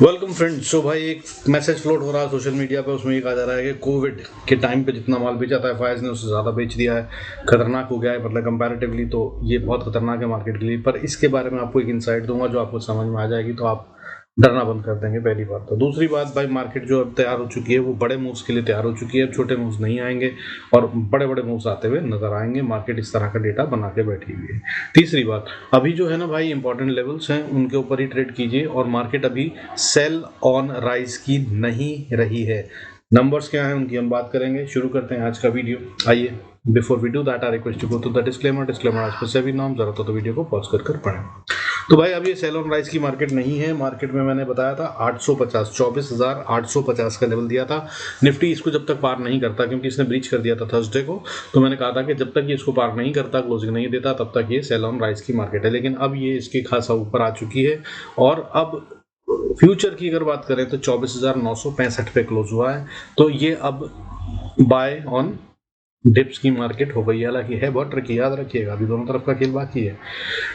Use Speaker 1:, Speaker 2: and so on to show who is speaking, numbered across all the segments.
Speaker 1: Welcome friends. सो भाई एक message float हो रहा है सोशल मीडिया पे, उसमें ये कहा जा रहा है कि कोविड के टाइम पे जितना माल बेचा था एफआईएस ने उससे ज़्यादा बेच दिया है, खतरनाक हो गया है मतलब कंपैरेटिवली। तो ये बहुत खतरनाक है मार्केट के लिए, पर इसके बारे में आपको एक इंसाइट दूंगा जो आपको समझ में आ जाएगी तो आप डरना बंद कर देंगे, पहली बात। तो दूसरी बात भाई, मार्केट जो अब तैयार हो चुकी है वो बड़े मूव्स के लिए तैयार हो चुकी है। अब छोटे मूव्स नहीं आएंगे और बड़े बड़े मूव्स आते हुए नजर आएंगे। मार्केट इस तरह का डेटा बना के बैठी हुई है। तीसरी बात, अभी जो है ना भाई, इंपॉर्टेंट लेवल्स हैं उनके ऊपर ही ट्रेड कीजिए और मार्केट अभी सेल ऑन राइज की नहीं रही है। नंबर्स क्या हैं उनकी हम बात करेंगे। शुरू करते हैं आज का वीडियो। आइए, before we do that I request to go to the disclaimer आज पर सभी नाम जरूरत हो तो वीडियो को पॉज कर पढ़ें। तो भाई अब ये सेल ऑन राइज की मार्केट नहीं है। मार्केट में मैंने बताया था 850 24,850 का लेवल दिया था। निफ्टी इसको जब तक पार नहीं करता, क्योंकि इसने ब्रीच कर दिया था थर्सडे को, तो मैंने कहा था कि जब तक ये इसको पार नहीं करता, क्लोजिंग नहीं देता, तब तक ये सेल ऑन राइज की मार्केट है। लेकिन अब ये इसके खासा ऊपर आ चुकी है और अब फ्यूचर की अगर बात करें तो 24,965 पे क्लोज हुआ है। तो ये अब बाय ऑन डिप्स की मार्केट हो गई है। हालांकि है बहुत ट्रिकी, याद रखिएगा, अभी दोनों तरफ का खेल बाकी है।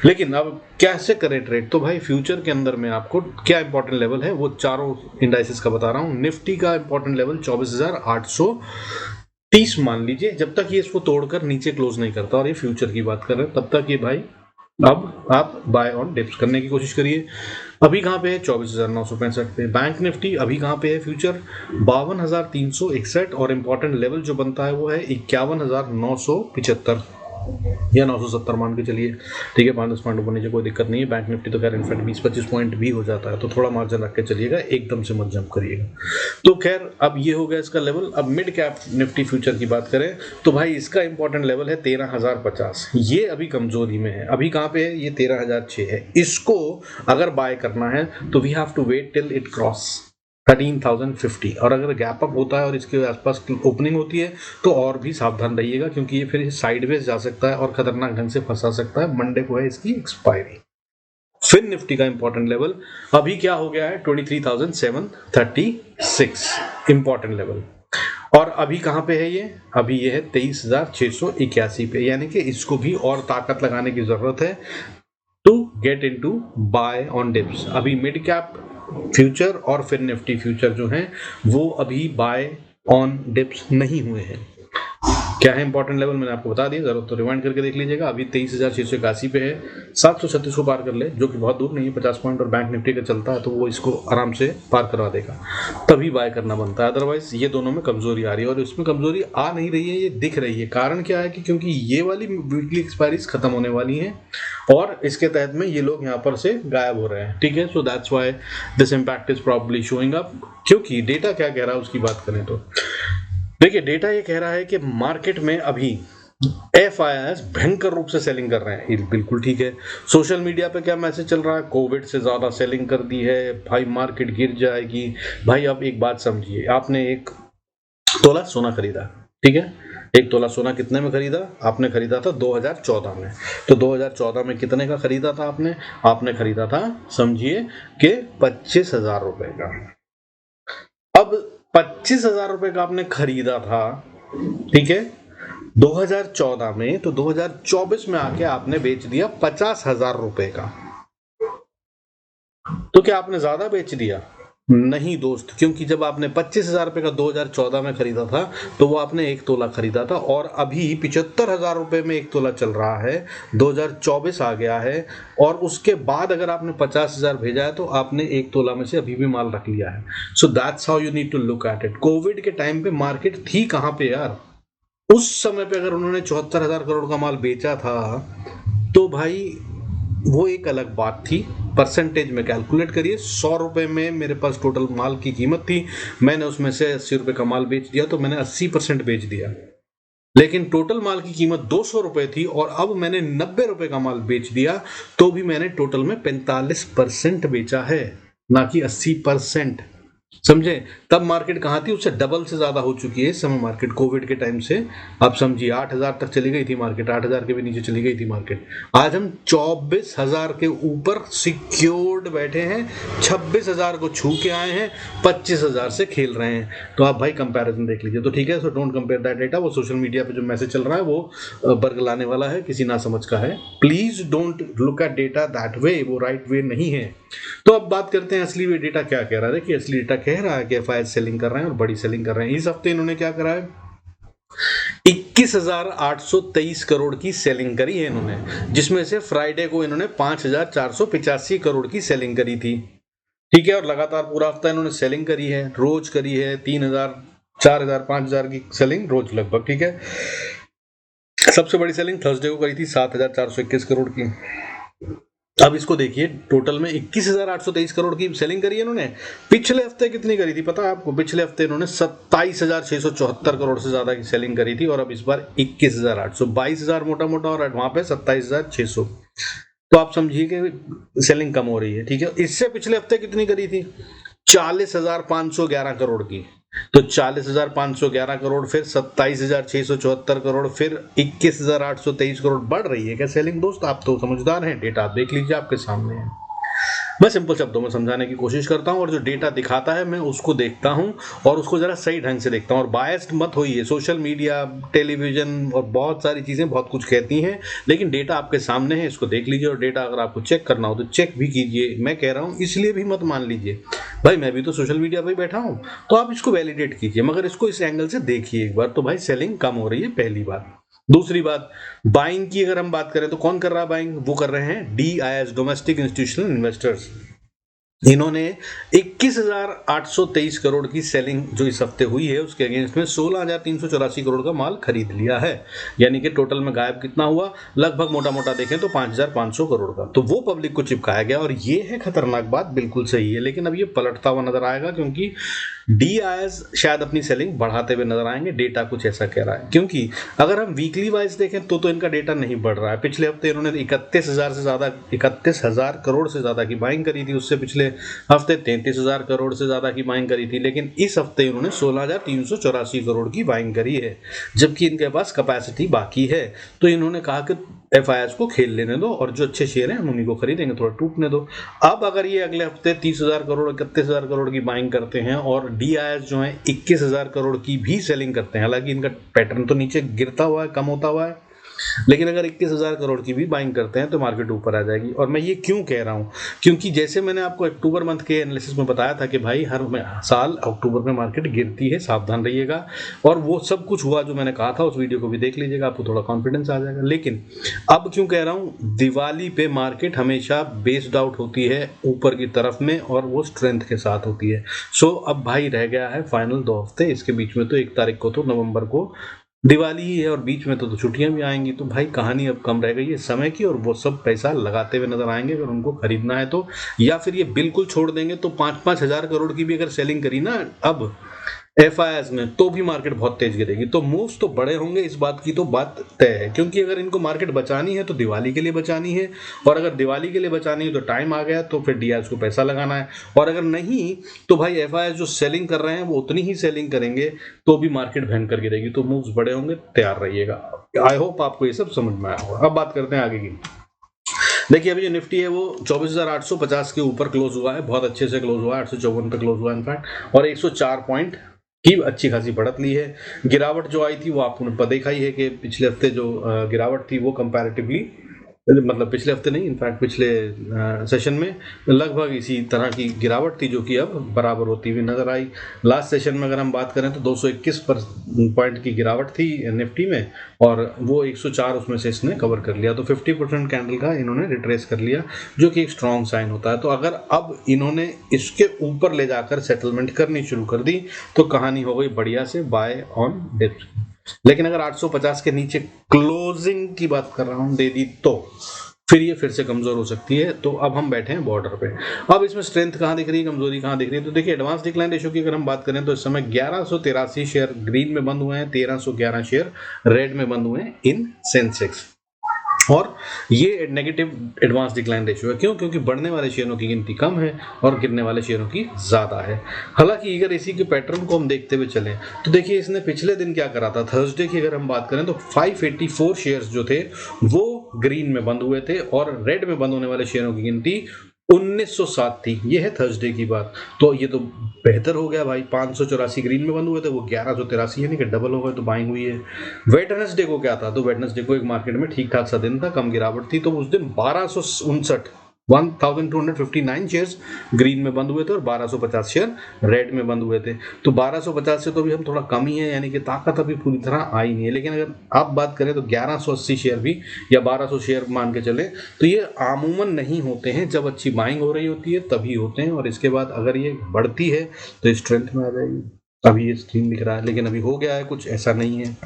Speaker 1: लेकिन अब कैसे करें ट्रेड? तो भाई फ्यूचर के अंदर में आपको क्या इंपॉर्टेंट लेवल है वो चारों इंडाइसेस का बता रहा हूं। निफ्टी का इंपॉर्टेंट लेवल 24,830 मान लीजिए। जब तक ये इसको तोड़कर नीचे क्लोज नहीं करता, और ये फ्यूचर की बात कर रहे हैं, तब तक ये भाई अब आप बाय ऑन डिप्स करने की कोशिश करिए। अभी कहां पे है? 24,965 पे। बैंक निफ्टी अभी कहां पे है? फ्यूचर 52,361 और इंपॉर्टेंट लेवल जो बनता है वो है 51,975 या 970 मान के चलिए। ठीक है, 5-10 पॉइंट ऊपर नीचे कोई दिक्कत नहीं है। बैंक निफ्टी तो खैर इनफैक्ट 20-25 पॉइंट भी हो जाता है, तो थोड़ा मार्जिन रख के चलिएगा, एकदम से मत जंप करिएगा। तो खैर अब ये हो गया इसका लेवल। अब मिड कैप निफ्टी फ्यूचर की बात करें तो भाई इसका इंपॉर्टेंट लेवल है 13,050। ये अभी कमजोरी में है। अभी कहां पे है? ये 13,006 है। इसको अगर बाय करना है तो we have to wait till it cross 13,050, और अगर गैप अप होता है और इसके आसपास ओपनिंग होती है तो और भी सावधान रहिएगा, क्योंकि ये फिर साइडवेज जा सकता है और खतरनाक ढंग से फंसा सकता है। मंडे को है इसकी एक्सपायरी। फिर निफ्टी का इंपॉर्टेंट लेवल अभी क्या हो गया है? 23,736 इंपॉर्टेंट लेवल। और अभी कहां पे है ये? अभी ये है 23,681 पे, यानी कि इसको भी और ताकत लगाने की जरूरत है to get into buy on dips. अभी मिड कैप फ्यूचर और फिर निफ्टी फ्यूचर जो हैं वो अभी बाय ऑन डिप्स नहीं हुए हैं। क्या है इंपॉर्टेंट लेवल मैंने आपको बता दिया, जरूरत तो रिवाइंड करके देख लीजिएगा। अभी 23,681 पे है। 736 को पार कर ले, जो कि बहुत दूर नहीं है, 50 पॉइंट, और बैंक निफ्टी का चलता है तो वो इसको आराम से पार करवा देगा, तभी बाय करना बनता है। अदरवाइज ये दोनों में कमजोरी आ रही है और इसमें कमजोरी आ नहीं रही है, ये दिख रही है। कारण क्या है कि क्योंकि ये वाली वीकली एक्सपायरीज खत्म होने वाली हैं और इसके तहत में ये लोग यहाँ पर से गायब हो रहे हैं। ठीक है, so that's why this impact is probably showing up. क्योंकि डेटा क्या कह रहा है उसकी बात करें तो देखिए, डेटा ये कह रहा है कि मार्केट में अभी एफआईआईएस भयंकर रूप से सेलिंग कर रहे हैं। ये बिल्कुल ठीक है। सोशल मीडिया पे क्या मैसेज चल रहा है? कोविड से ज्यादा सेलिंग कर दी है भाई, मार्केट गिर जाएगी। भाई अब एक बात समझिए, आपने 1 तोला सोना खरीदा, ठीक है? 1 तोला सोना कितने में खरीदा? आपने खरीदा था 2014 में। तो 2014 में कितने का खरीदा था आपने? आपने खरीदा था, समझिए कि 25,000 रुपए का। अब 25,000 रुपए का आपने खरीदा था, ठीक है, 2014 में, तो 2024 में आके आपने बेच दिया 50,000 रुपए का। तो क्या आपने ज्यादा बेच दिया? नहीं दोस्त, क्योंकि जब आपने 25,000 रुपए का 2014 में खरीदा था तो वो आपने 1 तोला खरीदा था, और अभी 75,000 रुपए में 1 तोला चल रहा है। 2024 आ गया है और उसके बाद अगर आपने 50,000 भेजा है तो आपने 1 तोला में से अभी भी माल रख लिया है। So that's how you need to look at it. Covid के टाइम पे मार्केट थी कहां पे यार? उस समय पे अगर उन्होंने 74,000 करोड़ का माल बेचा था तो भाई वो एक अलग बात थी। परसेंटेज में कैलकुलेट करिए। 100 रुपए में मेरे पास टोटल माल की कीमत थी, मैंने उसमें से 80 रुपए का माल बेच दिया तो मैंने 80% बेच दिया। लेकिन टोटल माल की कीमत 200 रुपए थी और अब मैंने 90 रुपए का माल बेच दिया, तो भी मैंने टोटल में 45% बेचा है, ना कि 80%। समझे? तब मार्केट कहाँ थी, उससे डबल से ज्यादा हो चुकी है इस समय मार्केट कोविड के टाइम से। आप समझिए 8,000 तक चली गई थी मार्केट, 8,000 के भी नीचे चली गई थी मार्केट। आज हम 24,000 के ऊपर सिक्योर्ड बैठे हैं, 26,000 को छू के आए हैं, 25,000 से खेल रहे हैं। तो आप भाई कंपैरिजन देख लीजिए। तो ठीक है, so don't compare that data. वो सोशल मीडिया पे जो मैसेज चल रहा है वो बरगलाने वाला है, किसी ना समझ का है। Please don't look at data that way, वो राइट वे नहीं है। तो अब बात करते हैं असली डेटा क्या कह रहा है। देखिए असली डेटा कह रहा है कि एफआईएस सेलिंग कर रहे हैं और बड़ी सेलिंग कर रहे हैं। इस हफ्ते इन्होंने क्या करा है, 21,823 करोड़ की सेलिंग करी है इन्होंने, जिसमें से फ्राइडे को इन्होंने 5,485 करोड़ की सेलिंग करी थी। ठीक है, और लगातार पूरा हफ्ता इन्होंने सेलिंग करी है, रोज करी है 3,000, 4,000, 5,000 की सेलिंग रोज लगभग। ठीक है, सबसे बड़ी सेलिंग थर्सडे को करी थी 7,421 करोड़ की। अब इसको देखिए, टोटल में 21,823 करोड़ की सेलिंग करी है इन्होंने। पिछले हफ्ते कितनी करी थी पता है आपको? पिछले हफ्ते इन्होंने 27,674 करोड़ से ज्यादा की सेलिंग करी थी, और अब इस बार 21,800, 22,000 मोटा मोटा, और वहां पे 27,600। तो आप समझिए कि सेलिंग कम हो रही है। ठीक है, इससे पिछले हफ्ते कितनी करी थी? 40,511 करोड़ की। तो 40,511 करोड़, फिर 27,674 करोड़, फिर 21,823 करोड़। बढ़ रही है क्या सेलिंग दोस्त? आप तो समझदार हैं, डेटा आप देख लीजिए, आपके सामने है। मैं सिंपल शब्दों में समझाने की कोशिश करता हूं, और जो डेटा दिखाता है मैं उसको देखता हूं और उसको जरा सही ढंग से देखता हूं। और बायस्ड मत होइए। सोशल मीडिया, टेलीविजन और बहुत सारी चीजें बहुत कुछ कहती हैं, लेकिन डेटा आपके सामने है, इसको देख लीजिए। और डेटा अगर आपको चेक करना हो तो चेक भी कीजिए। मैं कह रहा हूं इसलिए भी मत मान लीजिए, भाई मैं भी तो सोशल मीडिया पर बैठा हूं, तो आप इसको वैलिडेट कीजिए, मगर इसको इस एंगल से देखिए एक बार। तो भाई सेलिंग कम हो रही है, पहली बात। दूसरी बात, बाइंग की अगर हम बात करें तो कौन कर रहा है बाइंग? वो कर रहे हैं DIIs, डोमेस्टिक इंस्टीट्यूशनल इन्वेस्टर्स। इन्होंने 21,823 करोड़ की सेलिंग जो इस हफ्ते हुई है उसके अगेंस्ट में 16,384 करोड़ का माल खरीद लिया है। यानी कि टोटल में गायब कितना हुआ, लगभग मोटा मोटा देखें तो 5,500 करोड़ का। तो वो पब्लिक को चिपकाया गया, और ये है खतरनाक बात, बिल्कुल सही है। लेकिन अब ये पलटता हुआ नजर आएगा, क्योंकि DIIs शायद अपनी सेलिंग बढ़ाते हुए नजर आएंगे। डेटा कुछ ऐसा कह रहा है, क्योंकि अगर हम वीकली वाइज देखें तो इनका डेटा नहीं बढ़ रहा है। पिछले हफ्ते इन्होंने 31,000 करोड़ से ज्यादा की बाइंग करी थी, उससे पिछले हफ्ते 33,000 करोड़ से ज्यादा की बाइंग करी थी, लेकिन इस हफ्ते इन्होंने 16,384 करोड़ की बाइंग करी है, जबकि इनके पास कैपेसिटी बाकी है। तो इन्होंने कहा कि एफआईएस को खेल लेने दो, और जो अच्छे शेयर हैं हम उन्हीं को खरीदेंगे, थोड़ा टूटने दो। अब अगर ये अगले हफ्ते 30,000 करोड़, 31,000 करोड़ की बाइंग करते हैं, और DIIs जो है 21,000 करोड़ की भी सेलिंग करते हैं, हालांकि इनका पैटर्न तो नीचे गिरता हुआ है, कम होता हुआ है, लेकिन अगर 21,000 करोड़ की भी बाइंग करते हैं तो मार्केट ऊपर आ जाएगी। और मैं ये क्यों कह रहा हूं, क्योंकि जैसे मैंने आपको अक्टूबर मंथ के एनालिसिस में बताया था कि भाई हर साल अक्टूबर में मार्केट गिरती है, सावधान रहिएगा। और वो सब कुछ हुआ जो मैंने कहा था, उस वीडियो को भी देख लीजिएगा, आपको थोड़ा कॉन्फिडेंस आ जाएगा। लेकिन अब क्यों कह रहा हूं, दिवाली पे मार्केट हमेशा बेस्ड आउट होती है ऊपर की तरफ में, और वो स्ट्रेंथ के साथ होती है। सो अब भाई रह गया है फाइनल 2 हफ्ते, इसके बीच में तो 1 तारीख को तो नवंबर को दिवाली ही है, और बीच में तो छुट्टियां भी आएंगी। तो भाई कहानी अब कम रह गई है समय की, और वो सब पैसा लगाते हुए नजर आएंगे अगर उनको खरीदना है तो। या फिर ये बिल्कुल छोड़ देंगे तो 5-5 हजार करोड़ की भी अगर सेलिंग करी ना अब एफआईएस में, तो भी मार्केट बहुत तेज गिरेगी। तो मूव्स तो बड़े होंगे, इस बात की तो बात तय है, क्योंकि अगर इनको मार्केट बचानी है तो दिवाली के लिए बचानी है, और अगर दिवाली के लिए बचानी है तो टाइम आ गया, तो फिर DIIs को पैसा लगाना है। और अगर नहीं तो भाई एफआईएस जो सेलिंग कर रहे हैं वो उतनी ही सेलिंग करेंगे, तो भी मार्केट भयंकर गिरेगी। तो मूव्स बड़े होंगे, तैयार रहिएगा। आई होप आपको ये सब समझ में आया होगा। अब बात करते हैं आगे की। देखिए अभी जो निफ्टी है वो 24,850 के ऊपर क्लोज हुआ है, बहुत अच्छे से क्लोज हुआ है, 854 पे क्लोज हुआ है इनफैक्ट, और 104 पॉइंट की अच्छी खासी बढ़त ली है। गिरावट जो आई थी वो आपने देखा ही है कि पिछले हफ्ते जो गिरावट थी वो कंपैरेटिवली, मतलब पिछले हफ्ते नहीं, इनफैक्ट पिछले सेशन में लगभग इसी तरह की गिरावट थी, जो कि अब बराबर होती हुई नजर आई। लास्ट सेशन में अगर हम बात करें तो 221 पॉइंट की गिरावट थी निफ्टी में, और वो 104 उसमें से इसने कवर कर लिया। तो 50% कैंडल का इन्होंने रिट्रेस कर लिया, जो कि एक स्ट्रॉन्ग साइन होता है। तो अगर अब इन्होंने इसके ऊपर ले जाकर सेटलमेंट करनी शुरू कर दी तो कहानी हो गई बढ़िया से बाय ऑन डिप। लेकिन अगर 850 के नीचे क्लोजिंग की बात कर रहा हूं दे दी, तो फिर ये फिर से कमजोर हो सकती है। तो अब हम बैठे हैं बॉर्डर पे। अब इसमें स्ट्रेंथ कहां दिख रही है, कमजोरी कहां दिख रही है? तो देखिए एडवांस डिक्लाइन रेशियो की अगर हम बात करें तो इस समय 1183 शेयर ग्रीन में बंद हुए हैं, 1311 शेयर रेड में बंद हुए हैं इन सेंसेक्स। और ये नेगेटिव एडवांस डिक्लाइन रेशियो है। क्यों? क्योंकि बढ़ने वाले शेयरों की गिनती कम है और गिरने वाले शेयरों की ज़्यादा है। हालांकि अगर इसी के पैटर्न को हम देखते हुए चलें तो देखिए इसने पिछले दिन क्या करा था। थर्सडे की अगर हम बात करें तो 584 शेयर्स जो थे वो ग्रीन में बंद हुए थे और रेड में बंद होने वाले शेयरों की गिनती 1907 थी। ये है थर्सडे की बात। तो ये तो बेहतर हो गया भाई, 584 ग्रीन में बंद हुए थे, वो 1183 यानी कि डबल हो गए, तो बाइंग हुई है। वेडनेसडे को क्या था? तो वेडनेसडे को एक मार्केट में ठीक ठाक सा दिन था, कम गिरावट थी। तो उस दिन 1259 शेयर्स ग्रीन में बंद हुए थे और 1250 शेयर रेड में बंद हुए थे। तो 1250 से तो भी हम थोड़ा कम ही है, यानी कि ताकत अभी पूरी तरह आई नहीं है। लेकिन अगर आप बात करें तो 1180 शेयर भी या 1200 शेयर मान के चले तो ये आमूमन नहीं होते हैं। जब अच्छी बाइंग हो रही होती है तभी होते हैं, और इसके बाद अगर ये बढ़ती है तो स्ट्रेंथ में आ जाएगी। अभी ये स्क्रीन दिख रहा है लेकिन अभी हो गया है कुछ, ऐसा नहीं है।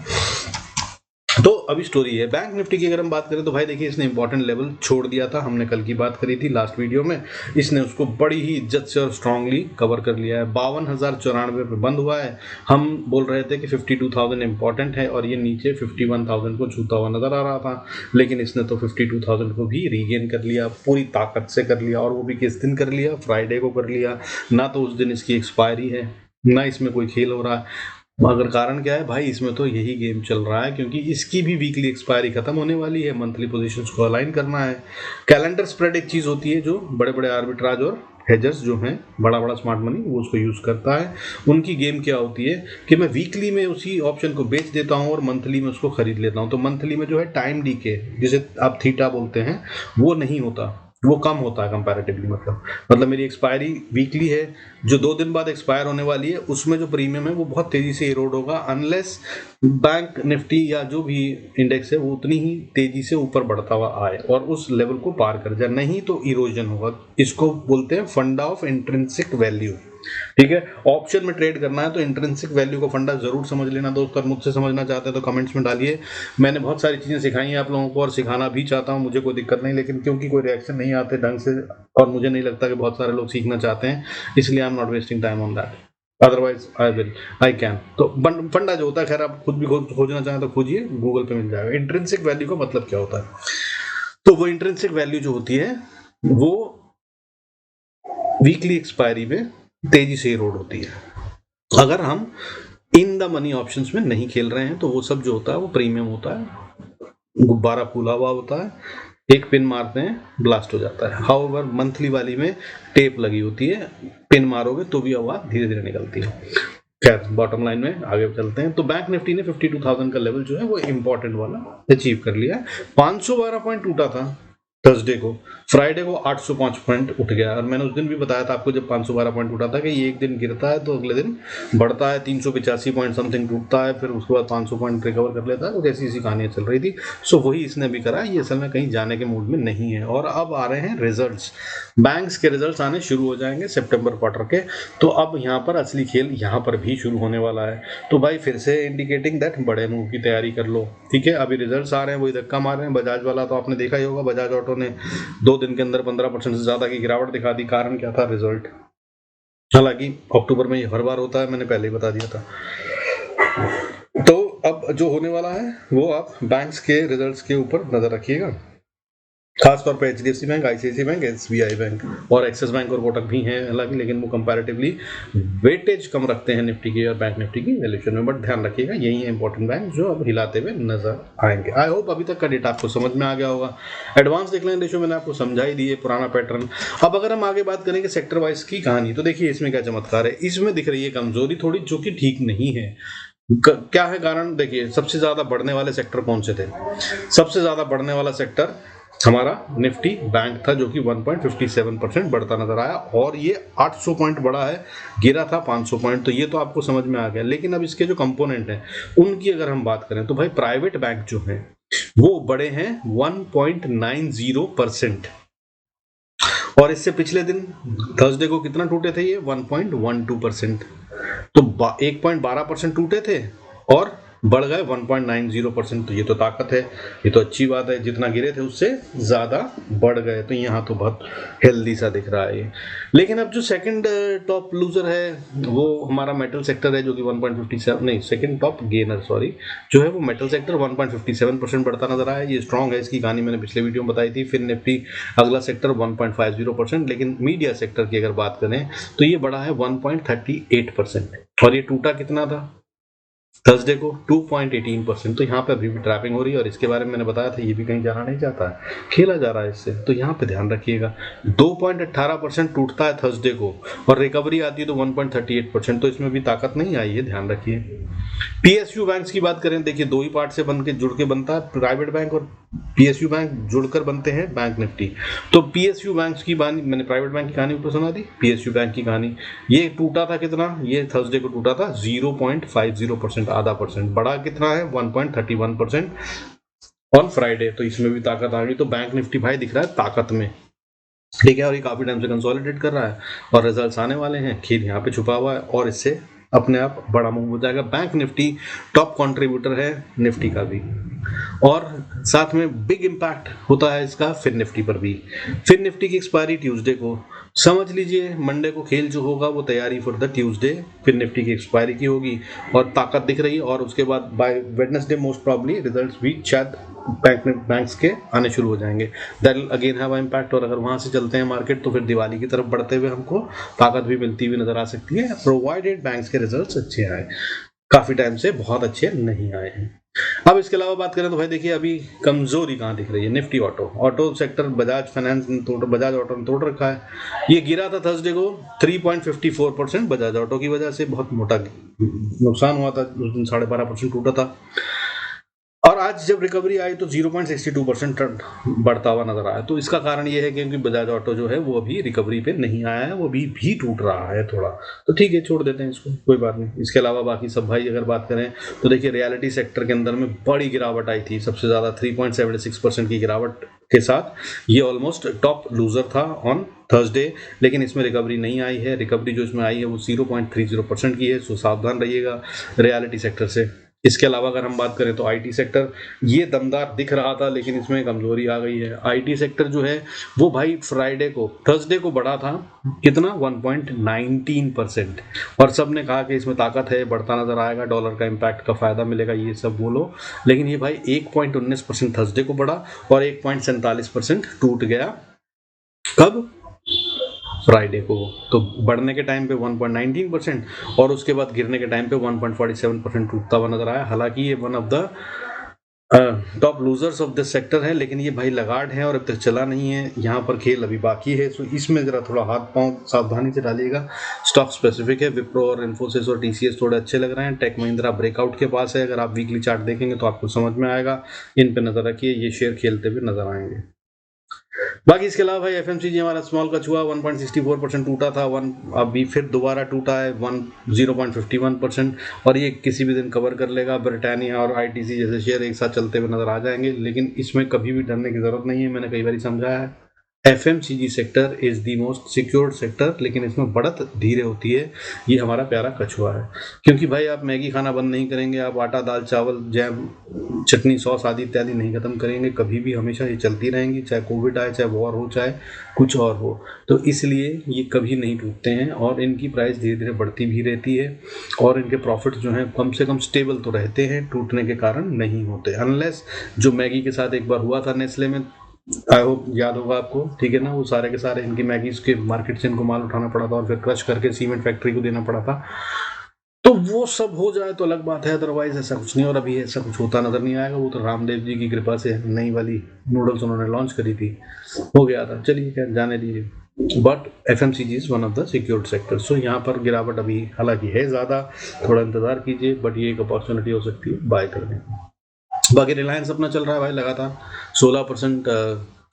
Speaker 1: तो अभी स्टोरी है बैंक निफ्टी की। अगर हम बात करें तो भाई देखिए इसने इंपॉर्टेंट लेवल छोड़ दिया था, हमने कल की बात करी थी लास्ट वीडियो में। इसने उसको बड़ी ही इज्जत से और स्ट्रांगली कवर कर लिया है। 52,094 पे बंद हुआ है। हम बोल रहे थे कि 52,000 इंपॉर्टेंट है और ये नीचे 51,000 को छूता हुआ नजर आ रहा था, लेकिन इसने तो 52,000 को भी रीगेन कर लिया, पूरी ताकत से कर लिया। और वो भी किस दिन कर लिया? फ्राइडे को कर लिया। ना तो उस दिन इसकी एक्सपायरी है, ना इसमें कोई खेल हो रहा है। मगर कारण क्या है भाई? इसमें तो यही गेम चल रहा है, क्योंकि इसकी भी वीकली एक्सपायरी खत्म होने वाली है, मंथली पोजीशंस को अलाइन करना है। कैलेंडर स्प्रेड एक चीज होती है जो बड़े बड़े आर्बिट्राज और हेजर्स जो हैं, बड़ा बड़ा स्मार्ट मनी, वो उसको यूज करता है। उनकी गेम क्या होती है कि मैं वीकली में उसी ऑप्शन को बेच देता हूं और मंथली में उसको खरीद लेता हूं। तो मंथली में जो है टाइम डीके, जिसे आप थीटा बोलते हैं, वो नहीं होता, वो कम होता है कंपैरेटिवली। मतलब मेरी एक्सपायरी वीकली है, जो 2 दिन बाद एक्सपायर होने वाली है, उसमें जो प्रीमियम है वो बहुत तेजी से इरोड होगा, अनलेस बैंक निफ्टी या जो भी इंडेक्स है वो उतनी ही तेजी से ऊपर बढ़ता हुआ आए और उस लेवल को पार कर जाए, नहीं तो इरोजन होगा। इसको बोलते हैं फंडा ऑफ इंट्रिंसिक वैल्यू। ठीक है, ऑप्शन में ट्रेड करना है तो इंट्रिंसिक वैल्यू को फंडा जरूर समझ लेना दोस्त। और मुझसे समझना चाहते हैं तो कमेंट्स में डालिए। मैंने बहुत सारी चीजें सिखाई हैं आप लोगों को और सिखाना भी चाहता हूं, मुझे कोई दिक्कत नहीं, लेकिन क्योंकि कोई रिएक्शन नहीं आते ढंग से और मुझे नहीं लगता कि बहुत सारे लोग सीखना चाहते हैं, इसलिए I am not wasting time on that. Otherwise I can. तो फंडा जो होता है, खैर आप खुद भी खोजना चाहें तो खोजिए, गूगल पे मिल जाएगा। इंट्रिंसिक वैल्यू का मतलब क्या होता है? तो वो इंट्रिंसिक वैल्यू जो होती है वो वीकली एक्सपायरी में तेजी से इरोड होती है। अगर हम इन द मनी ऑप्शंस में नहीं खेल रहे हैं तो वो सब जो होता है वो प्रीमियम होता है, गुब्बारा फूला हुआ होता है, एक पिन मारते हैं ब्लास्ट हो जाता है। हाउएवर मंथली वाली में टेप लगी होती है, पिन मारोगे तो भी आवाज धीरे धीरे निकलती है। खैर बॉटम लाइन में आगे चलते हैं। तो बैंक निफ्टी ने 52,000 का लेवल जो है वो इंपॉर्टेंट वाला अचीव कर लिया है। 512 पॉइंट टूटा था थर्सडे को, फ्राइडे को 805 पॉइंट उठ गया। और मैंने उस दिन भी बताया था आपको, जब 512 पॉइंट उठा था, कि ये एक दिन गिरता है तो अगले दिन बढ़ता है, 385 पॉइंट समथिंग टूटता है, फिर उसके बाद 500 पॉइंट रिकवर कर लेता है। तो जैसी ऐसी कहानियां चल रही थी। सो वही इसने भी करा। ये असल में कहीं जाने के मूड में नहीं है। और अब आ रहे हैं रिजल्ट्स, बैंक्स के रिजल्ट्स आने शुरू हो जाएंगे सितंबर क्वार्टर के। तो अब यहाँ पर असली खेल यहाँ पर भी शुरू होने वाला है। तो भाई फिर से इंडिकेटिंग दैट बड़े मूव की तैयारी कर लो। ठीक है, अभी रिजल्ट्स आ रहे हैं, वही धक्का मार रहे हैं। बजाज वाला तो आपने देखा ही होगा, बजाज ऑटो ने 2 दिन के अंदर 15% से ज्यादा की गिरावट दिखा दी। कारण क्या था? रिजल्ट। हालांकि अक्टूबर में ये हर बार होता है, मैंने पहले ही बता दिया था। तो अब जो होने वाला है वो आप बैंक्स के रिजल्ट्स के ऊपर नजर रखिएगा, खासतौर पर HDFC bank, ICICI bank, SBI bank और एक्सिस बैंक और कोटक भी हैं हालांकि, लेकिन वो कंपैरेटिवली वेटेज कम रखते हैं निफ्टी की और बैंक निफ्टी की वैल्यूएशन में। बट ध्यान रखिएगा यही है इंपॉर्टेंट बैंक जो अब हिलाते हुए नजर आएंगे। आई होप अभी तक का डेटा आपको समझ में आ गया होगा। एडवांस डिक्लाइन रेशियो मैंने आपको समझा ही दी है, पुराना पैटर्न। अब अगर हम आगे बात करेंगे सेक्टर वाइज की कहानी, तो देखिए इसमें क्या चमत्कार है। इसमें दिख रही है कमजोरी थोड़ी, जो कि ठीक नहीं है। क्या है कारण? देखिए सबसे ज्यादा बढ़ने वाले सेक्टर कौन से थे? सबसे ज्यादा बढ़ने वाला सेक्टर हमारा निफ्टी बैंक था, जो कि 1.57% बढ़ता नजर आया, और ये 800 पॉइंट बढ़ा है, गिरा था 500 पॉइंट। तो ये तो आपको समझ में आ गया। लेकिन अब इसके जो कंपोनेंट हैं उनकी अगर हम बात करें तो भाई प्राइवेट बैंक जो हैं वो बढ़े हैं 1.90%, और इससे पिछले दिन थर्सडे को कितना टूटे थे? ये 1.12%। तो 1.12% टूटे थे और बढ़ गए 1.90%, तो ये तो ताकत है, ये तो अच्छी बात है। जितना गिरे थे उससे ज़्यादा बढ़ गए, तो यहाँ तो बहुत हेल्दी सा दिख रहा है ये। लेकिन अब जो सेकंड टॉप लूजर है वो हमारा मेटल सेक्टर है, जो कि 1.57 नहीं, सेकंड टॉप गेनर सॉरी जो है वो मेटल सेक्टर 1.57% बढ़ता नजर आया। ये स्ट्रॉन्ग है, इसकी कहानी मैंने पिछले वीडियो में बताई थी। फिर निफ्टी अगला सेक्टर 1.50%, लेकिन मीडिया सेक्टर की अगर बात करें तो ये बढ़ा है 1.38%, और ये टूटा कितना था थर्सडे को 2.18%। तो यहाँ पे अभी भी ट्रैपिंग हो रही है, और इसके बारे में मैंने बताया था ये भी कहीं जाना नहीं चाहता है, खेला जा रहा है इससे, तो यहाँ पे ध्यान रखिएगा। 2.18% टूटता है थर्सडे को, और रिकवरी आती है तो 1.38%, तो इसमें भी ताकत नहीं आई है, ध्यान रखिए। पीएसयू बैंक्स की बात करें, देखिए दो ही पार्ट से बन के जुड़ के बनता है, प्राइवेट बैंक और पीएसयू बैंक जुड़कर बनते हैं बैंक निफ्टी। तो पीएसयू बैंक्स की कहानी मैंने प्राइवेट बैंक की कहानी ऊपर सुना दी, पीएसयू बैंक की कहानी ये टूटा था कितना, ये थर्सडे को टूटा था 0.50%, आधा परसेंट। बढ़ा कितना है 1.31% ऑन फ्राइडे, तो इसमें भी ताकत आ गई। तो बैंक निफ्टी भाई दिख रहा है ताकत में, ठीक है, और ये काफी टाइम से कंसोलिडेट कर रहा है, और रिजल्ट्स आने वाले हैं, खेल यहाँ पे छुपा हुआ है, और इससे अपने आप बड़ा मूव हो जाएगा। बैंक निफ्टी टॉप कंट्रीब्यूटर है निफ्टी का भी, और साथ में बिग इम्पैक्ट होता है इसका फिन निफ्टी पर भी। फिन निफ्टी की एक्सपायरी ट्यूसडे को, समझ लीजिए मंडे को खेल जो होगा वो तैयारी for the Tuesday fin Nifty की एक्सपायरी की होगी, और ताकत दिख रही है। और उसके बाद bye Wednesday most probably results भी शायद बैंक्स के आने शुरू हो जाएंगे, that will again have impact. और अगर वहां से चलते हैं मार्केट तो फिर दिवाली की तरफ बढ़ते हुए हमको ताकत भी मिलती हुई नजर आ सकती है, प्रोवाइडेड बैंक्स के रिजल्ट्स अच्छे आए। काफी टाइम से बहुत अच्छे नहीं आए हैं। अब इसके अलावा बात करें तो भाई देखिए अभी कमजोरी कहाँ दिख रही है, Nifty auto sector, Bajaj finance Bajaj auto ने तोड़ रखा है। ये गिरा था थर्सडे को 3.54%, बजाज ऑटो की वजह से बहुत मोटा नुकसान हुआ था उस दिन, 12.5% टूटा था। और आज जब रिकवरी आई तो 0.62% बढ़ता हुआ नजर आया। तो इसका कारण ये है क्योंकि बजाज ऑटो जो है वो अभी रिकवरी पे नहीं आया है, वो भी टूट रहा है थोड़ा, तो ठीक है छोड़ देते हैं इसको, कोई बात नहीं। इसके अलावा बाकी सब भाई अगर बात करें तो देखिए रियलिटी सेक्टर के अंदर में बड़ी गिरावट आई थी, सबसे ज्यादा 3.76% की गिरावट के साथ ये ऑलमोस्ट टॉप लूजर था ऑन थर्सडे, लेकिन इसमें रिकवरी नहीं आई है। रिकवरी जो इसमें आई है वो 0.30% की है, सो सावधान रहिएगा रियलिटी सेक्टर से। इसके अलावा अगर हम बात करें तो आईटी सेक्टर ये दमदार दिख रहा था, लेकिन इसमें कमजोरी आ गई है। आईटी सेक्टर जो है वो भाई थर्सडे को बढ़ा था कितना 1.19%, और सब ने कहा कि इसमें ताकत है, बढ़ता नजर आएगा, डॉलर का इम्पैक्ट का फायदा मिलेगा, ये सब बोलो। लेकिन ये भाई 1.19% थर्सडे को बढ़ा और 1.47% टूट गया कब, फ्राइडे को। तो बढ़ने के टाइम पे 1.19% और उसके बाद गिरने के टाइम पे 1.47% टूटता हुआ नजर आया। हालांकि ये one of the top losers of this sector है, लेकिन ये भाई लगाड़ है और अब तक चला नहीं है, यहाँ पर खेल अभी बाकी है, सो इसमें जरा थोड़ा हाथ पांव सावधानी से डालिएगा। स्टॉक स्पेसिफिक है, विप्रो और इन्फोसिस और टीसीएस थोड़े अच्छे लग रहे हैं, टेक महिंद्रा ब्रेकआउट के पास है, अगर आप वीकली चार्ट देखेंगे तो आपको समझ में आएगा, इन पे नजर रखिए, ये शेयर खेलते हुए नजर आएंगे। बाकी इसके अलावा भाई एफएमसीजी हमारा स्मॉल का छुआ 1.64% टूटा था, अभी फिर दोबारा टूटा है 0.51%, और ये किसी भी दिन कवर कर लेगा। ब्रिटानिया और आईटीसी जैसे शेयर एक साथ चलते हुए नजर आ जाएंगे, लेकिन इसमें कभी भी डरने की जरूरत नहीं है, मैंने कई बार समझाया है। FMCG sector is the most secured sector, लेकिन इसमें बढ़त धीरे होती है, ये हमारा प्यारा कछुआ है। क्योंकि भाई आप मैगी खाना बंद नहीं करेंगे, आप आटा दाल चावल जैम चटनी सॉस आदि इत्यादि नहीं खत्म करेंगे, कभी भी हमेशा ये चलती रहेंगी, चाहे कोविड आए, चाहे वॉर हो, चाहे कुछ और हो। तो इसलिए ये कभी नहीं टूटते हैं, और इनकी प्राइस धीरे धीरे बढ़ती भी रहती है, और इनके प्रॉफिट जो हैं कम से कम स्टेबल तो रहते हैं, टूटने के कारण नहीं होते। अनलेस जो मैगी के साथ एक बार हुआ था नेस्ले में, आई होप याद होगा आपको, ठीक है ना, वो सारे के सारे इनकी मैगीज के मार्केट से इनको माल उठाना पड़ा था और फिर क्रश करके सीमेंट फैक्ट्री को देना पड़ा था। तो वो सब हो जाए तो अलग बात है, अदरवाइज ऐसा कुछ नहीं, और अभी ऐसा कुछ होता नजर नहीं आएगा। वो तो रामदेव जी की कृपा से नई वाली नूडल्स उन्होंने लॉन्च करी थी, हो गया था, चलिए खैर जाने दीजिए। But FMCG is one of the secured sector, so यहाँ पर गिरावट अभी हालांकि है ज़्यादा, थोड़ा इंतजार कीजिए, बट ये एक अपॉर्चुनिटी हो सकती है बाय करने की। बाकी रिलायंस अपना चल रहा है भाई लगातार 16%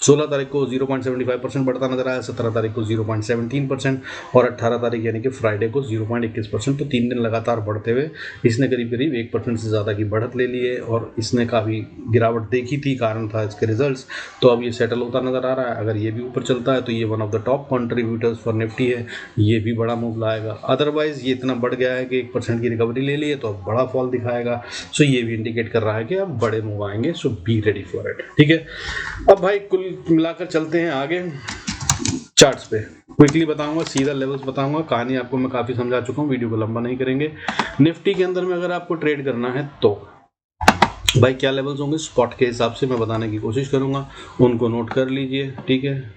Speaker 1: 16 तारीख को 0.75% बढ़ता नजर आया, 17 तारीख को 0.17% और 18 तारीख यानी कि फ्राइडे को 0.21%। तो 3 दिन लगातार बढ़ते हुए इसने करीब करीब 1% से ज़्यादा की बढ़त ले ली है और इसने काफ़ी गिरावट देखी थी, कारण था इसके रिजल्ट्स। तो अब ये सेटल होता नजर आ रहा है। अगर ये भी ऊपर चलता है तो ये one of the top contributors for Nifty है, ये भी बड़ा मूव लाएगा। अदरवाइज ये इतना बढ़ गया है कि 1% की रिकवरी ले ली है तो अब बड़ा फॉल दिखाएगा। सो ये भी इंडिकेट कर रहा है कि अब बड़े मूव आएंगे, सो बी रेडी फॉर इट। ठीक है, अब भाई कुल मिलाकर चलते हैं आगे चार्ट्स पे। क्विकली बताऊंगा, सीधा लेवल्स बताऊंगा, कहानी आपको मैं काफी समझा चुका हूं, वीडियो को लंबा नहीं करेंगे। निफ्टी के अंदर में अगर आपको ट्रेड करना है तो भाई क्या लेवल्स होंगे स्पॉट के हिसाब से मैं बताने की कोशिश करूंगा, उनको नोट कर लीजिए। ठीक है,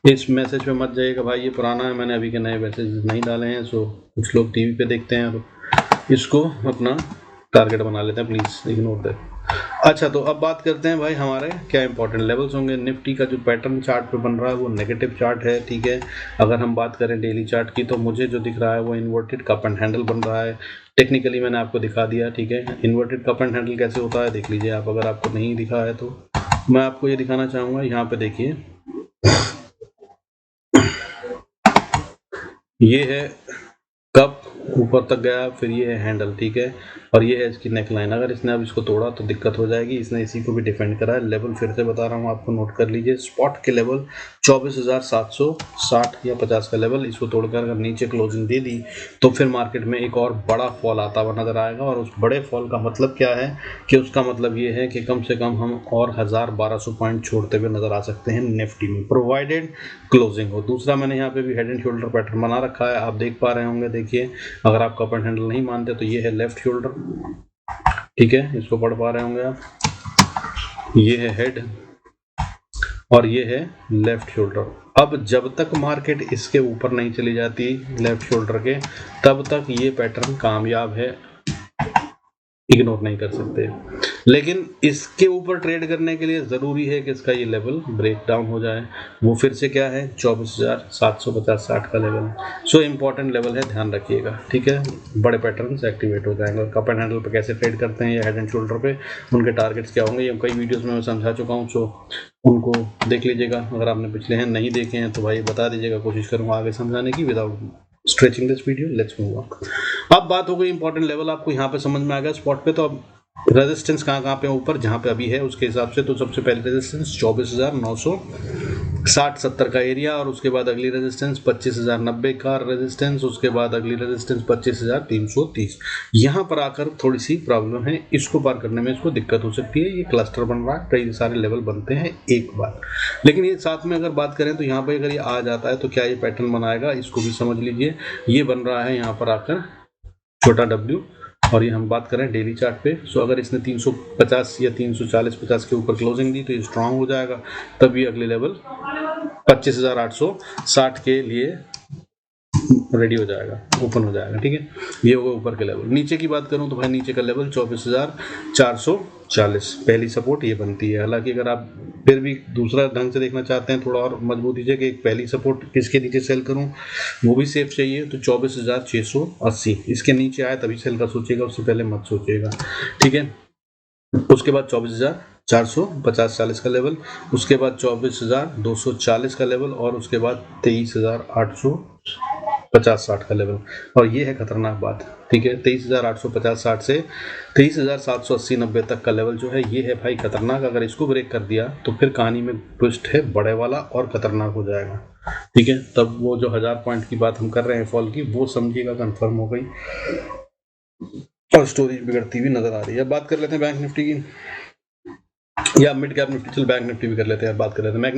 Speaker 1: इस मैसेज पे मत जाइएगा भाई ये पुराना है, मैंने अभी के नए मैसेज नहीं डाले हैं। सो कुछ लोग टीवी पे देखते हैं और इसको अपना टारगेट बना लेते हैं, प्लीज इग्नोर दे। अच्छा, तो अब बात करते हैं भाई हमारे क्या इंपॉर्टेंट लेवल्स होंगे। निफ्टी का जो पैटर्न चार्ट पे बन रहा है वो नेगेटिव चार्ट है। ठीक है, अगर हम बात करें डेली चार्ट की तो मुझे जो दिख रहा है वो इन्वर्टेड कप एंड हैंडल बन रहा है। टेक्निकली मैंने आपको दिखा दिया। ठीक है, इन्वर्टेड कप एंड हैंडल कैसे होता है देख लीजिए आप, अगर आपको नहीं दिखा है तो मैं आपको ये दिखाना चाहूंगा। यहाँ पे देखिए, ये है कप, ऊपर तक गया, फिर ये है हैंडल। ठीक है, और ये है इसकी नेक लाइन। अगर इसने अब इसको तोड़ा तो दिक्कत हो जाएगी, इसने इसी को भी डिफेंड करा है। लेवल फिर से बता रहा हूँ आपको, नोट कर लीजिए। स्पॉट के लेवल 24,760 या 50 का लेवल, इसको तोड़कर अगर नीचे क्लोजिंग दे दी तो फिर मार्केट में एक और बड़ा फॉल आता हुआ नजर आएगा। और उस बड़े फॉल का मतलब क्या है कि उसका मतलब ये है कि कम से कम हम और 1000-1200 पॉइंट छोड़ते हुए नजर आ सकते हैं निफ्टी में, प्रोवाइडेड क्लोजिंग हो। दूसरा, मैंने यहाँ पे भी हेड एंड शोल्डर पैटर्न बना रखा है, आप देख पा रहे होंगे। देखिए, अगर आप कप एंड हैंडल नहीं मानते तो ये है लेफ्ट शोल्डर। ठीक है, इसको पढ़ पा रहे होंगे आप। ये है हेड और ये है लेफ्ट शोल्डर। अब जब तक मार्केट इसके ऊपर नहीं चली जाती लेफ्ट शोल्डर के, तब तक ये पैटर्न कामयाब है, इग्नोर नहीं कर सकते। लेकिन इसके ऊपर ट्रेड करने के लिए जरूरी है कि इसका ये लेवल ब्रेक डाउन हो जाए। वो फिर से क्या है, 24,750-60 का लेवल। सो इम्पोर्टेंट लेवल है, ध्यान रखिएगा। ठीक है, बड़े पैटर्न्स एक्टिवेट हो जाएंगे। और कप एंड हैंडल पे कैसे ट्रेड करते हैं या हेड एंड शोल्डर पे, उनके टारगेट्स क्या होंगे, ये कई वीडियोस में मैं समझा चुका हूँ। सो उनको देख लीजिएगा। अगर आपने पिछले हैं नहीं देखे हैं तो भाई बता दीजिएगा, कोशिश करूँगा आगे समझाने की without stretching this video. Let's move on. अब बात हो गई इंपॉर्टेंट लेवल, आपको यहाँ पे समझ में आ गया स्पॉट पे। तो अब रेजिस्टेंस कहाँ पे ऊपर, जहाँ पे अभी है उसके हिसाब से। तो सबसे पहले रेजिस्टेंस 24,960-70 का एरिया, और उसके बाद अगली रेजिस्टेंस 25,090 का रेजिस्टेंस, उसके बाद अगली रेजिस्टेंस 25,330। यहाँ पर आकर थोड़ी सी प्रॉब्लम है, इसको पार करने में इसको दिक्कत हो सकती है। ये क्लस्टर बन रहा है, कई सारे लेवल बनते हैं एक बार। लेकिन ये साथ में अगर बात करें तो यहाँ पर अगर ये आ जाता है तो क्या ये पैटर्न बनाएगा, इसको भी समझ लीजिए। ये बन रहा है यहाँ पर आकर छोटा W, और ये हम बात करें डेली चार्ट पे। सो अगर इसने 350 या 340-50 के ऊपर क्लोजिंग दी तो ये स्ट्रांग हो जाएगा, तब ये अगले लेवल 25,860 के लिए रेडी हो जाएगा, ओपन हो जाएगा। ठीक है, ये होगा ऊपर के लेवल। नीचे की बात करूं तो भाई नीचे का लेवल 24,440, पहली सपोर्ट ये बनती है। हालांकि अगर आप फिर भी दूसरा ढंग से देखना चाहते हैं, थोड़ा और मजबूती से कि एक पहली सपोर्ट किसके नीचे सेल करूं, वो भी सेफ चाहिए, तो 24,680 इसके नीचे आए तभी सेल का सोचिएगा, उससे पहले मत सोचिएगा। ठीक है, उसके बाद 24,450-40 का लेवल, उसके बाद 24,240 का लेवल, और उसके बाद 23,850-60 का लेवल। और ये है खतरनाक बात। ठीक है, 23,850-60 से 23,780-90 तक का लेवल जो है, ये है भाई खतरनाक। अगर इसको ब्रेक कर दिया तो फिर कहानी में ट्विस्ट है बड़े वाला, और खतरनाक हो जाएगा। ठीक है, तब वो जो 1000 पॉइंट की बात हम कर रहे हैं फॉल की, वो समझिएगा कंफर्म हो गई और स्टोरेज बिगड़ती हुई नजर आ रही है। बात कर लेते हैं बैंक निफ्टी की, या मिड कैप निफ्टी, चल बैंक निफ्टी भी कर लेते हैं। बात कर लेते हैं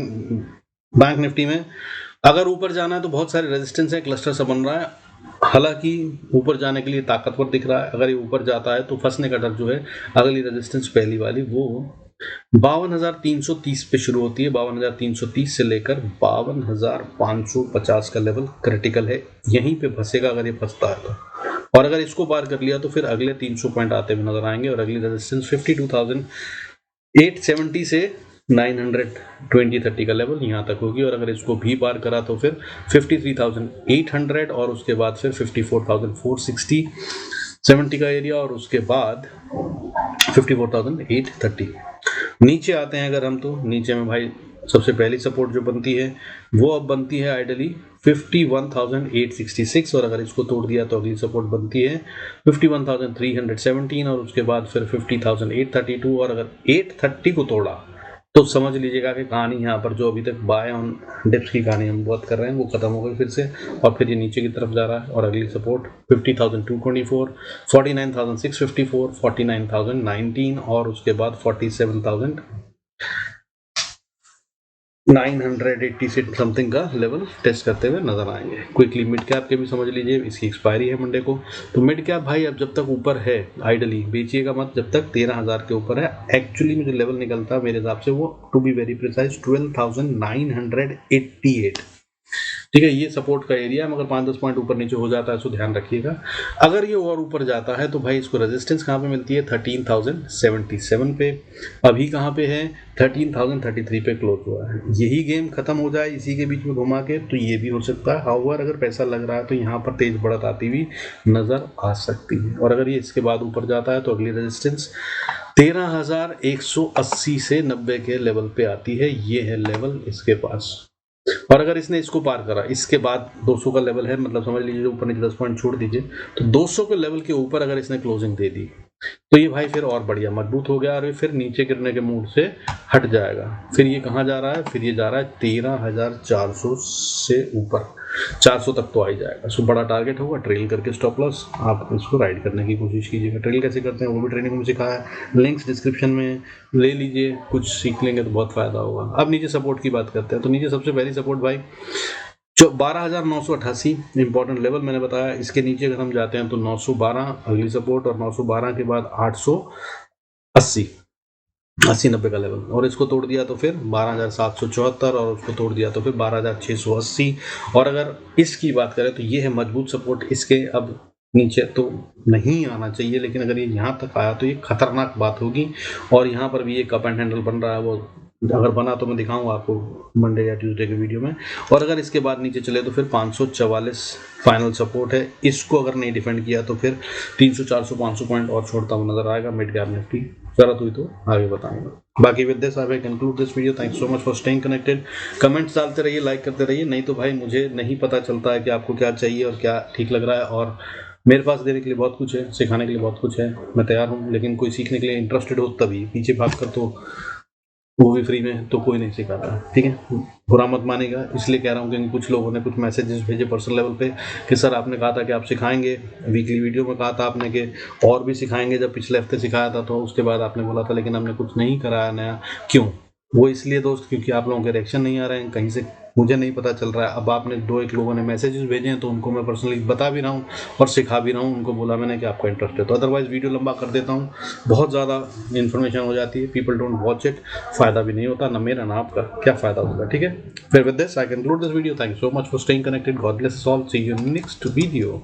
Speaker 1: बैंक निफ्टी में। अगर ऊपर जाना है तो बहुत सारे रेजिस्टेंस है, क्लस्टर सा बन रहा है। हालांकि ऊपर जाने के लिए ताकतवर दिख रहा है। अगर ये ऊपर जाता है तो फंसने का डर जो है, अगली रेजिस्टेंस पहली वाली वो 52,330 पे शुरू होती है। 52,330 से लेकर 52,550 का लेवल क्रिटिकल है, यहीं पे फंसेगा अगर ये फंसता है तो। और अगर इसको पार कर लिया तो फिर अगले 300 पॉइंट आते हुए नजर आएंगे, और अगली रेजिस्टेंस 52,870 से 920-30 का लेवल यहाँ तक होगी। और अगर इसको भी पार करा तो फिर 53,800, और उसके बाद फिर 54,460-70 का एरिया, और उसके बाद 54,830। नीचे आते हैं अगर हम, तो नीचे में भाई सबसे पहली सपोर्ट जो बनती है वो अब बनती है आइडली 51,866 और अगर इसको तोड़ दिया तो अगली सपोर्ट बनती है 51,317 और उसके बाद फिर 50,832 और अगर 830 को तोड़ा तो समझ लीजिएगा कि कहानी यहाँ पर जो अभी तक बाय ऑन डिप्स की कहानी हम बात कर रहे हैं वो खत्म हो गई फिर से और फिर ये नीचे की तरफ जा रहा है और अगली सपोर्ट 50,224, 49,654, 49,019 और उसके बाद 47,986 समथिंग का लेवल टेस्ट करते हुए नजर आएंगे। क्विकली मिड कैप के भी समझ लीजिए, इसकी एक्सपायरी है मंडे को। तो मिड कैप भाई अब जब तक ऊपर है आइडली बेचिएगा मत जब तक 13,000 के ऊपर है। एक्चुअली में जो लेवल निकलता है मेरे हिसाब से वो टू बी वेरी प्रिसाइज 12,988, ठीक है, ये सपोर्ट का एरिया है। मगर 5-10 पॉइंट ऊपर नीचे हो जाता है तो ध्यान रखिएगा। अगर ये और ऊपर जाता है तो भाई इसको रेजिस्टेंस कहाँ पे मिलती है 13,077 पे। अभी कहाँ पे है 13,033 पे क्लोज हुआ है। यही गेम खत्म हो जाए इसी के बीच में घुमा के तो ये भी हो सकता है। हाउएवर अगर पैसा लग रहा है तो यहाँ पर तेज बढ़त आती हुई नजर आ सकती है और अगर ये इसके बाद ऊपर जाता है तो अगली रेजिस्टेंस 13,180 से 90 के लेवल पे आती है। ये है लेवल इसके पास और अगर इसने इसको पार करा इसके बाद 200 का लेवल है, मतलब समझ लीजिए ऊपर नीचे 10 पॉइंट छोड़ दीजिए तो 200 के लेवल के ऊपर अगर इसने क्लोजिंग दे दी तो ये भाई फिर और बढ़िया मजबूत हो गया और ये फिर नीचे गिरने के मूड से हट जाएगा। फिर ये कहाँ जा रहा है, फिर ये जा रहा है 13,400 से ऊपर, 400 तक तो आ ही जाएगा। सो बड़ा टारगेट होगा, ट्रेल करके स्टॉप लॉस आप इसको राइड करने की कोशिश कीजिएगा। ट्रेल कैसे करते हैं वो भी ट्रेनिंग में सिखाया है, लिंक्स डिस्क्रिप्शन में ले लीजिए, कुछ सीख लेंगे तो बहुत फायदा होगा। अब नीचे सपोर्ट की बात करते हैं तो नीचे सबसे पहली सपोर्ट भाई जो 12,988 इंपॉर्टेंट लेवल मैंने बताया, इसके नीचे अगर हम जाते हैं तो 912 अगली सपोर्ट और 912 के बाद 80-90 का लेवल और इसको तोड़ दिया तो फिर 12,774 और उसको तोड़ दिया तो फिर 12,680 और अगर इसकी बात करें तो ये है मजबूत सपोर्ट। इसके अब नीचे तो नहीं आना चाहिए लेकिन अगर ये यहाँ तक आया तो ये खतरनाक बात होगी और यहाँ पर भी एक कप एंड हैंडल बन रहा है, वो अगर बना तो मैं दिखाऊंगा आपको मंडे या ट्यूसडे के वीडियो में। और अगर इसके बाद नीचे चले तो फिर 544 फाइनल सपोर्ट है, इसको अगर नहीं डिफेंड किया तो फिर 300 400 500 पॉइंट और छोड़ता हुआ नजर आएगा मिड कैप निफ्टी। जरूरत हुई तो आगे बताऊंगा। बाकी with this I will conclude this video. Thanks so much for staying connected. Comments डालते रहिए, लाइक करते रहिए, नहीं तो भाई मुझे नहीं पता चलता है कि आपको क्या चाहिए और क्या ठीक लग रहा है और मेरे पास देने के लिए बहुत कुछ है, सिखाने के लिए बहुत कुछ है, मैं तैयार हूँ। लेकिन कोई सीखने के लिए इंटरेस्टेड हो तभी, पीछे भाग कर तो वो भी फ्री में तो कोई नहीं सिखाता, ठीक है, बुरा मत मानेगा। इसलिए कह रहा हूँ क्योंकि कुछ लोगों ने कुछ मैसेजेस भेजे पर्सनल लेवल पे कि सर आपने कहा था कि आप सिखाएंगे, वीकली वीडियो में कहा था आपने कि और भी सिखाएंगे, जब पिछले हफ्ते सिखाया था तो उसके बाद आपने बोला था लेकिन हमने कुछ नहीं कराया नया। क्यों? वो इसलिए दोस्त क्योंकि आप लोगों के रिएक्शन नहीं आ रहे हैं, कहीं से मुझे नहीं पता चल रहा है। अब आपने 2-1 लोगों ने मैसेजेस भेजे हैं तो उनको मैं पर्सनली बता भी रहा हूँ और सिखा भी रहा हूँ, उनको बोला मैंने कि आपका इंटरेस्ट है तो। अदरवाइज वीडियो लंबा कर देता हूँ, बहुत ज़्यादा इन्फॉर्मेशन हो जाती है, पीपल डोंट वॉच इट, फ़ायदा भी नहीं होता, ना मेरा ना आपका, क्या फ़ायदा होगा, ठीक है। फिर with this I conclude this video. Thank you so much for staying connected. God bless us all, see you in next video.